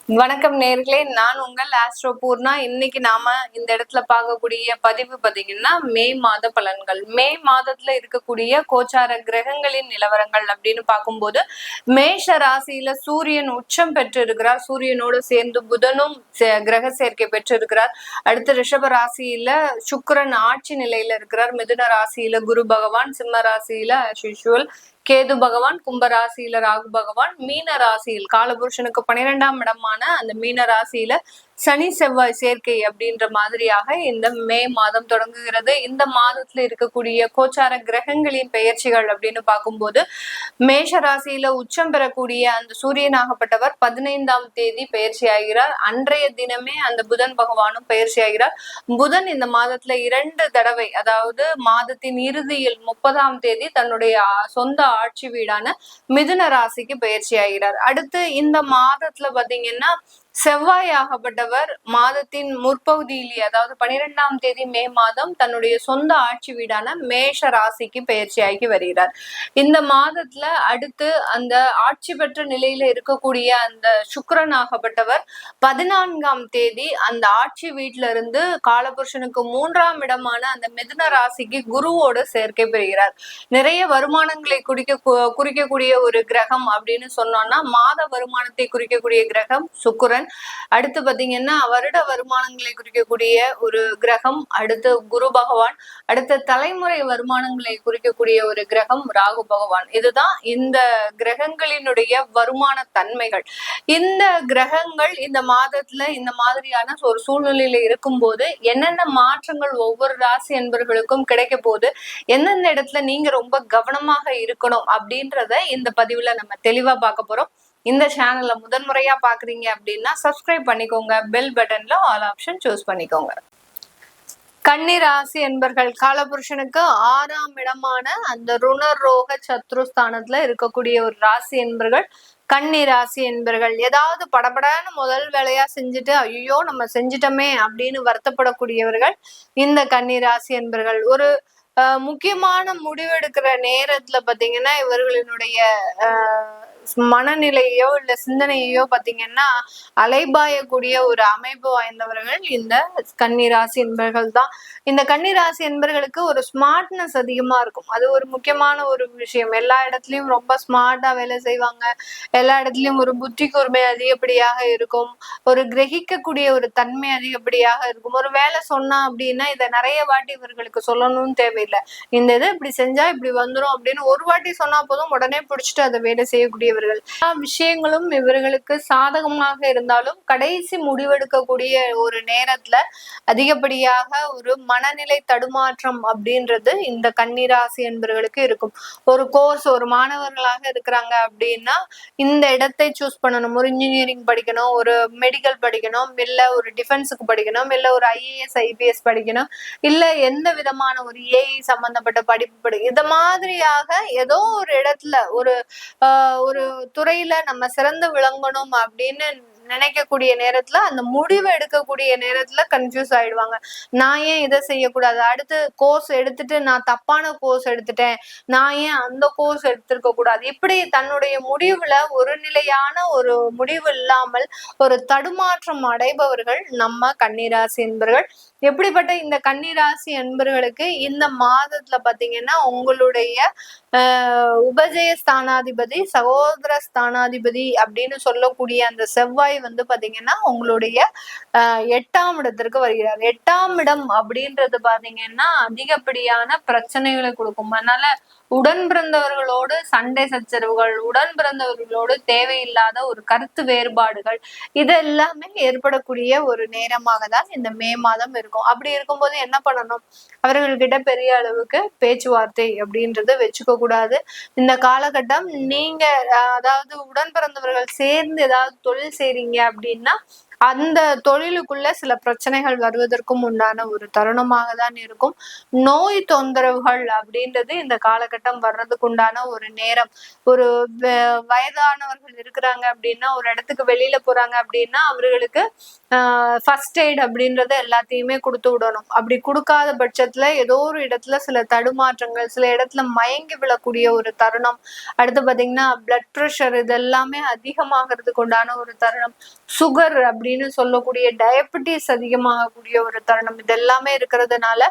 வணக்கம் நேர்களே, நான் உங்கள் ஆஸ்ட்ரோ பூர்ணா. இன்னைக்கு நாம இந்த இடத்துல பார்க்கக்கூடிய பதிவு பாத்தீங்கன்னா மே மாத பலன்கள். மே மாதத்துல இருக்கக்கூடிய கோச்சார கிரகங்களின் நிலவரங்கள் அப்படின்னு பார்க்கும்போது மேஷ ராசியில சூரியன் உச்சம் பெற்று இருக்கிறார். சூரியனோடு சேர்ந்து புதனும் கிரக சேர்க்கை பெற்று இருக்கிறார். அடுத்து ரிஷப ராசியில சுக்கிரன் ஆட்சி நிலையில இருக்கிறார். மிதுன ராசியில குரு பகவான், சிம்ம ராசியில யூசுவல் கேது பகவான், கும்ப ராசியில ராகு பகவான், மீன ராசியில் காலபுருஷனுக்கு 12ஆம் இடமான அந்த மீன ராசியில சனி செவ்வாய் சேர்க்கை அப்படின்ற மாதிரியாக இந்த மே மாதம் தொடங்குகிறது. இந்த மாதத்துல இருக்கக்கூடிய கோச்சார கிரகங்களின் பெயர்ச்சிகள் அப்படின்னு பார்க்கும்போது மேஷ ராசியில உச்சம் பெறக்கூடிய அந்த சூரியனாகப்பட்டவர் 15ஆம் தேதி பெயர்ச்சி ஆகிறார். அன்றைய தினமே அந்த புதன் பகவானும் பெயர்ச்சி ஆகிறார். புதன் இந்த மாதத்துல 2 தடவை, அதாவது மாதத்தின் இறுதியில் 30ஆம் தேதி தன்னுடைய சொந்த ஆட்சி வீடான மிதுன ராசிக்கு பயிற்சி ஆகிறார். அடுத்து இந்த மாதத்துல பாத்தீங்கன்னா செவ்வாய் ஆகப்பட்டவர் மாதத்தின் முற்பகுதியிலேயே, அதாவது 12ஆம் தேதி மே மாதம் தன்னுடைய சொந்த ஆட்சி வீடான மேஷ ராசிக்கு பயிற்சியாகி வருகிறார். இந்த மாதத்துல அடுத்து அந்த ஆட்சி பெற்ற நிலையில இருக்கக்கூடிய அந்த சுக்கிரன் ஆகப்பட்டவர் 14ஆம் தேதி அந்த ஆட்சி வீட்டில இருந்து காலபுருஷனுக்கு 3ஆம் இடமான அந்த மிதுன ராசிக்கு குருவோடு சேர்க்கை பெறுகிறார். நிறைய வருமானங்களை குறிக்கக்கூடிய ஒரு கிரகம் அப்படின்னு சொன்னோம்னா மாத வருமானத்தை குறிக்கக்கூடிய கிரகம் சுக்கிரன். அடுத்து பாத்தீங்கன்னா வருட வருமானங்களை குறிக்கக்கூடிய ஒரு கிரகம் அடுத்து குரு பகவான். அடுத்த தலைமுறை வருமானங்களை குறிக்கக்கூடிய ஒரு கிரகம் ராகு பகவான். இதுதான் இந்த கிரகங்களினுடைய வருமான தன்மைகள். இந்த கிரகங்கள் இந்த மாதத்துல இந்த மாதிரியான ஒரு சூழ்நிலையில இருக்கும்போது என்னென்ன மாற்றங்கள் ஒவ்வொரு ராசி என்பவர்களுக்கும் கிடைக்க போகுது, எந்தெந்த இடத்துல நீங்க ரொம்ப கவனமாக இருக்கணும் அப்படின்றத இந்த பதிவுல நம்ம தெளிவா பார்க்க போறோம். இந்த சேனல்ல முதன்முறையா பாக்குறீங்க அப்படின்னா சப்ஸ்கிரைப் பண்ணிக்கோங்க. பெல் பட்டன்ல ஆல் ஆப்ஷன் சூஸ் பண்ணிக்கோங்க. கன்னி ராசி என்பர்கள் காலபுருஷனுக்கு 6ஆம் இடமான அந்த ருணரோக சத்ருஸ்தானத்துல இருக்கக்கூடிய ஒரு ராசி என்பர்கள் கன்னி ராசி என்பர்கள். ஏதாவது படபடான்னு முதல் வேலையா செஞ்சுட்டு ஐயோ நம்ம செஞ்சிட்டோமே அப்படின்னு வருத்தப்படக்கூடியவர்கள் இந்த கன்னி ராசி என்பர்கள். ஒரு முக்கியமான முடிவெடுக்கிற நேரத்துல பாத்தீங்கன்னா இவர்களினுடைய மனநிலையோ இல்ல சிந்தனையோ பாத்தீங்கன்னா அலைபாயக்கூடிய ஒரு அமைப்பு வாய்ந்தவர்கள் இந்த கன்னிராசி என்பர்கள் தான். இந்த கன்னிராசி என்பர்களுக்கு ஒரு ஸ்மார்ட்னஸ் அதிகமா இருக்கும். அது ஒரு முக்கியமான ஒரு விஷயம். எல்லா இடத்துலயும் ரொம்ப ஸ்மார்ட்டா வேலை செய்வாங்க. எல்லா இடத்துலயும் ஒரு புத்தி கூர்மை அதிகப்படியாக இருக்கும். ஒரு கிரகிக்கக்கூடிய ஒரு தன்மை அதிகப்படியாக இருக்கும். ஒரு வேலை சொன்னா அப்படின்னா இதை நிறைய வாட்டி இவர்களுக்கு சொல்லணும்னு தேவையில்லை. இந்த இது இப்படி செஞ்சா இப்படி வந்துடும் அப்படின்னு ஒரு வாட்டி சொன்னா போதும், உடனே பிடிச்சிட்டு அதை வேலை செய்யக்கூடிய விஷயங்களும் இவர்களுக்கு சாதகமாக இருந்தாலும் கடைசி முடிவெடுக்கக்கூடிய ஒரு நேரத்துல அதிகப்படியாக ஒரு மனநிலை தடுமாற்றம் அப்படின்றது இந்த கன்னிராசி என்பவர்களுக்கு இருக்கும். ஒரு கோர்ஸ், ஒரு மாணவர்களாக இருக்கிறாங்க அப்படின்னா இந்த இடத்தை சூஸ் பண்ணணும். ஒரு இன்ஜினியரிங் படிக்கணும், ஒரு மெடிக்கல் படிக்கணும், இல்ல ஒரு டிஃபென்ஸுக்கு படிக்கணும், இல்ல ஒரு IAS IPS படிக்கணும், இல்ல எந்த விதமான ஒரு AI சம்பந்தப்பட்ட படிப்பு இது மாதிரியாக ஏதோ ஒரு இடத்துல ஒரு துறையில நம்ம சிறந்து விளங்கணும் அப்படின்னு நினைக்கக்கூடிய நேரத்துல அந்த முடிவை எடுக்கக்கூடிய நேரத்துல கன்ஃபியூஸ் ஆயிடுவாங்க. நான் ஏன் இதை செய்யக்கூடாது, அடுத்து கோர்ஸ் எடுத்துட்டு நான் தப்பான கோர்ஸ் எடுத்துட்டேன், நான் ஏன் அந்த கோர்ஸ் எடுத்திருக்க கூடாது, இப்படி தன்னுடைய முடிவுல ஒரு நிலையான ஒரு முடிவு இல்லாமல் ஒரு தடுமாற்றம் அடைபவர்கள் நம்ம கன்னிராசி என்பவர்கள். எப்படிப்பட்ட இந்த கன்னிராசி என்பவர்களுக்கு இந்த மாதத்துல பாத்தீங்கன்னா உங்களுடைய உபஜய ஸ்தானாதிபதி, சகோதர ஸ்தானாதிபதி அப்படின்னு சொல்லக்கூடிய அந்த செவ்வாய் வந்து பாத்தீங்கன்னா உங்களுடைய 8ஆம் இடத்திற்கு வருகிறார். 8ஆம் இடம் அப்படின்றது பாத்தீங்கன்னா அதிகப்படியான பிரச்சனைகளை கொடுக்கும். அதனால உடன் பிறந்தவர்களோடு சண்டை சச்சரவுகள், உடன் பிறந்தவர்களோடு தேவையில்லாத ஒரு கருத்து வேறுபாடுகள், இது எல்லாமே ஏற்படக்கூடிய ஒரு நேரமாக தான் இந்த மே மாதம் இருக்கும். அப்படி இருக்கும்போது என்ன பண்ணணும், அவர்கள்கிட்ட பெரிய அளவுக்கு பேச்சுவார்த்தை அப்படின்றது வச்சுக்க கூடாது. இந்த காலகட்டம் நீங்க அதாவது உடன் பிறந்தவர்கள் சேர்ந்து ஏதாவது தொழில் செய்றீங்க அப்படின்னா அந்த தொழிலுக்குள்ள சில பிரச்சனைகள் வருவதற்கும் உண்டான ஒரு தருணமாக தான் இருக்கும். நோய் தொந்தரவுகள் அப்படின்றது இந்த காலகட்டம் வர்றதுக்கு உண்டான ஒரு நேரம். ஒரு வயதானவர்கள் இருக்கிறாங்க அப்படின்னா, ஒரு இடத்துக்கு வெளியில போறாங்க அப்படின்னா அவர்களுக்கு ஃபர்ஸ்ட் எய்ட் அப்படின்றத எல்லாத்தையுமே கொடுத்து விடணும். அப்படி கொடுக்காத பட்சத்துல ஏதோ ஒரு இடத்துல சில தடுமாற்றங்கள், சில இடத்துல மயங்கி விழக்கூடிய ஒரு தருணம். அடுத்து பாத்தீங்கன்னா பிளட் ப்ரெஷர் இதெல்லாமே அதிகமாகிறதுக்கு உண்டான ஒரு தருணம். சுகர் அப்படின்னு சொல்லக்கூடிய டயபெட்டிஸ் அதிகமாகக்கூடிய ஒரு தருணம். இதெல்லாமே இருக்கிறதுனால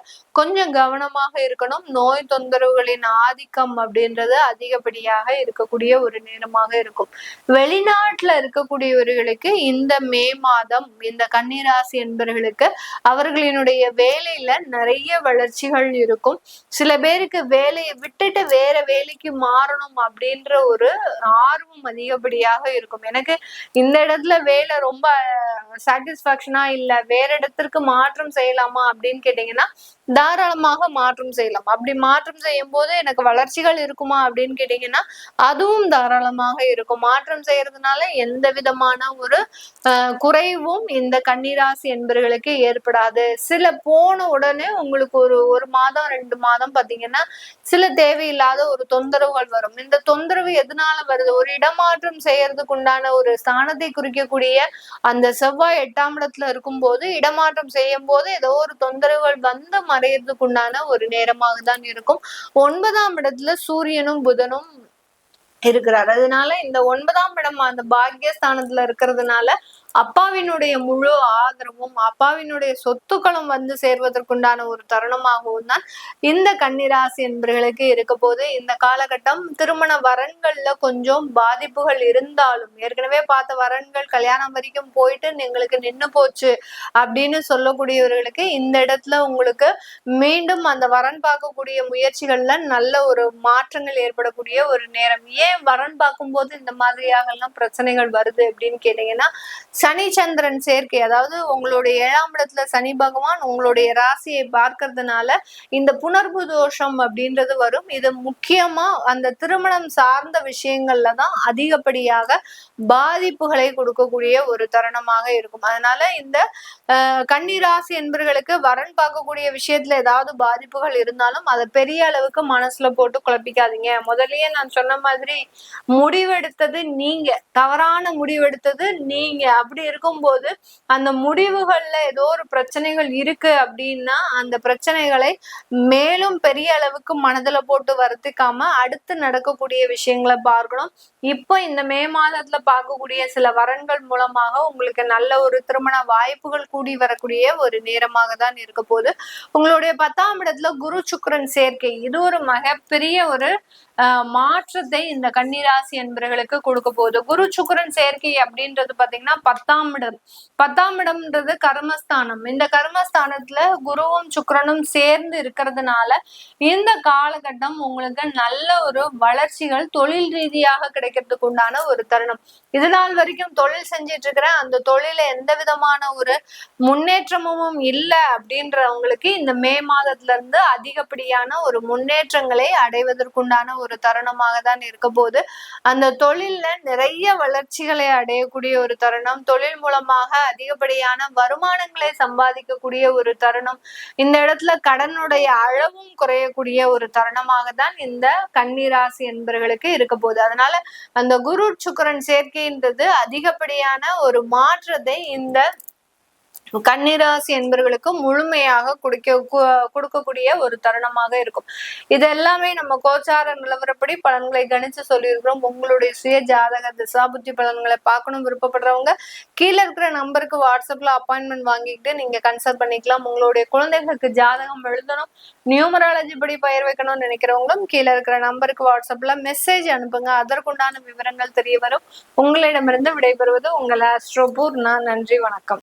கொஞ்சம் கவனமாக இருக்கணும். நோய் தொந்தரவுகளின் ஆதிக்கம் அப்படின்றது அதிகப்படியாக இருக்கக்கூடிய ஒரு நேரமாக இருக்கும். வெளிநாட்டுல இருக்கக்கூடியவர்களுக்கு இந்த மே மாதம், இந்த கன்னிராசி என்பவர்களுக்கு அவர்களினுடைய வேலையில நிறைய வளர்ச்சிகள் இருக்கும். சில பேருக்கு வேலையை விட்டுட்டு வேற வேலைக்கு மாறணும் அப்படின்ற ஒரு ஆர்வம் அதிகப்படியாக இருக்கும். எனக்கு இந்த இடத்துல வேலை ரொம்ப சாட்டிஸ்பாக்சனா இல்ல, வேற இடத்திற்கு மாற்றம் செய்யலாமா அப்படின்னு கேட்டீங்கன்னா தாராளமாக மாற்றம் செய்யலாம். அப்படி மாற்றம் செய்யும் போது எனக்கு வளர்ச்சிகள் இருக்குமா அப்படின்னு கேட்டீங்கன்னா அதுவும் தாராளமாக இருக்கும். மாற்றம் செய்யறதுனால எந்த விதமான ஒரு குறைவும் இந்த கன்னிராசி என்பவர்களுக்கு ஏற்படாது. சில போன உடனே உங்களுக்கு ஒரு மாதம் 2 மாதம் பாத்தீங்கன்னா சில தேவையில்லாத ஒரு தொந்தரவுகள் வரும். இந்த தொந்தரவு எதனால வருது? ஒரு இடமாற்றம் செய்யறதுக்கு உண்டான ஒரு ஸ்தானத்தை குறிக்கக்கூடிய அந்த செவ்வாய் 8ஆம் இடத்துல இருக்கும் போது இடமாற்றம் செய்யும் போது ஏதோ ஒரு தொந்தரவுகள் வந்து மறையறதுக்கு உண்டான ஒரு நேரமாக தான் இருக்கும். 9ஆம் இடத்துல சூரியனும் புதனும் இருக்கிறார். அதனால இந்த 9ஆம் இடம் அந்த பாக்கியஸ்தானத்துல இருக்கிறதுனால அப்பாவினுடைய முழு ஆதரவும் அப்பாவினுடைய சொத்துக்களும் வந்து சேர்வதற்குண்டான ஒரு தருணமாகவும் தான் இந்த கன்னிராசி என்பவர்களுக்கு இருக்க போது. இந்த காலகட்டம் திருமண வரன்கள்ல கொஞ்சம் பாதிப்புகள் இருந்தாலும், ஏற்கனவே பார்த்த வரன்கள் கல்யாணம் வரைக்கும் போயிட்டு எங்களுக்கு நின்னு போச்சு அப்படின்னு சொல்லக்கூடியவர்களுக்கு இந்த இடத்துல உங்களுக்கு மீண்டும் அந்த வரன் பார்க்கக்கூடிய முயற்சிகள்ல நல்ல ஒரு மாற்றங்கள் ஏற்படக்கூடிய ஒரு நேரம். ஏன் வரன் பார்க்கும்போது இந்த மாதிரியாக எல்லாம் பிரச்சனைகள் வருது அப்படின்னு கேட்டீங்கன்னா, சனி சந்திரன் சேர்க்கை, அதாவது உங்களுடைய 7ஆம் இடத்துல சனி பகவான் உங்களுடைய ராசியை பார்க்கறதுனால இந்த புணர்வு தோஷம் அப்படின்றது வரும். இது முக்கியமா அந்த திருமணம் சார்ந்த விஷயங்கள்ல தான் அதிகப்படியாக பாதிப்புகளை கொடுக்கக்கூடிய ஒரு தருணமாக இருக்கும். அதனால இந்த கன்னிராசி என்பவர்களுக்கு வரன் பார்க்கக்கூடிய விஷயத்துல ஏதாவது பாதிப்புகள் இருந்தாலும் அதை பெரிய அளவுக்கு மனசுல போட்டு குழப்பிக்காதீங்க. முதல்லயே நான் சொன்ன மாதிரி முடிவெடுத்தது நீங்க, தவறான முடிவெடுத்தது நீங்க. அப்படி இருக்கும்போது அந்த முடிவுகள்ல ஏதோ ஒரு பிரச்சனைகள் இருக்கு அப்படின்னா அந்த பிரச்சனைகளை மேலும் பெரிய அளவுக்கு மனதுல போட்டு வருத்திக்காம அடுத்து நடக்கக்கூடிய விஷயங்களை பார்க்கணும். இப்போ இந்த மே மாதத்துல பார்க்கக்கூடிய சில வரன்கள் மூலமாக உங்களுக்கு நல்ல ஒரு திருமண வாய்ப்புகள் கூடி வரக்கூடிய ஒரு நேரமாக தான் இருக்க போது. உங்களுடைய 10ஆம் இடத்துல குரு சுக்கிரன் சேர்க்கை, இது ஒரு மிகப்பெரிய ஒரு மாற்றத்தை இந்த கன்னிராசி என்பவர்களுக்கு கொடுக்க போகுது. குரு சுக்கிரன் சேர்க்கை அப்படின்றது பாத்தீங்கன்னா 10ஆம் இடம். 10ஆம் இடம்ன்றது கர்மஸ்தானம். இந்த கர்மஸ்தானத்துல குருவும் சுக்கிரனும் சேர்ந்து இருக்கிறதுனால இந்த காலகட்டம் உங்களுக்கு நல்ல ஒரு வளர்ச்சிகள் தொழில் ரீதியாக கிடைக்கிறதுக்கு உண்டான ஒரு தருணம். இது நாள் வரைக்கும் தொழில் செஞ்சிட்டு இருக்கிற அந்த தொழில எந்த விதமான ஒரு முன்னேற்றமும் இல்லை அப்படின்றவங்களுக்கு இந்த மே மாதத்துல இருந்து அதிகப்படியான ஒரு முன்னேற்றங்களை அடைவதற்குண்டான ஒரு தருணமாக தான் இருக்க போது. அந்த தொழில்ல நிறைய வளர்ச்சிகளை அடையக்கூடிய ஒரு தருணம், தொழில் மூலமாக அதிகப்படியான வருமானங்களை சம்பாதிக்கக்கூடிய ஒரு தருணம், இந்த இடத்துல கடனுடைய அளவும் குறையக்கூடிய ஒரு தருணமாக தான் இந்த கன்னிராசி என்பவர்களுக்கு இருக்க போகுது. அதனால அந்த குரு சுக்கிரன் சேர்க்கைன்றது அதிகப்படியான ஒரு மாற்றத்தை இந்த கன்னிராசி என்பவர்களுக்கு முழுமையாக கொடுக்கக்கூடிய ஒரு தருணமாக இருக்கும். இது எல்லாமே நம்ம கோச்சார நிலவரப்படி பலன்களை கணிச்சு சொல்லியிருக்கிறோம். உங்களுடைய சுய ஜாதக திசாபுத்தி பலன்களை பார்க்கணும் விருப்பப்படுறவங்க கீழே இருக்கிற நம்பருக்கு வாட்ஸ்அப்ல அப்பாயின்மெண்ட் வாங்கிக்கிட்டு நீங்க கன்சல்ட் பண்ணிக்கலாம். உங்களுடைய குழந்தைகளுக்கு ஜாதகம் எழுதணும், நியூமராலஜி படி பயிர் வைக்கணும்னு நினைக்கிறவங்களும் கீழே இருக்கிற நம்பருக்கு வாட்ஸ்அப்ல மெசேஜ் அனுப்புங்க. அதற்குண்டான விவரங்கள் தெரிய வரும். உங்களிடமிருந்து விடைபெறுவது உங்கள் ஆஸ்ட்ரோபூர்ணா. நன்றி, வணக்கம்.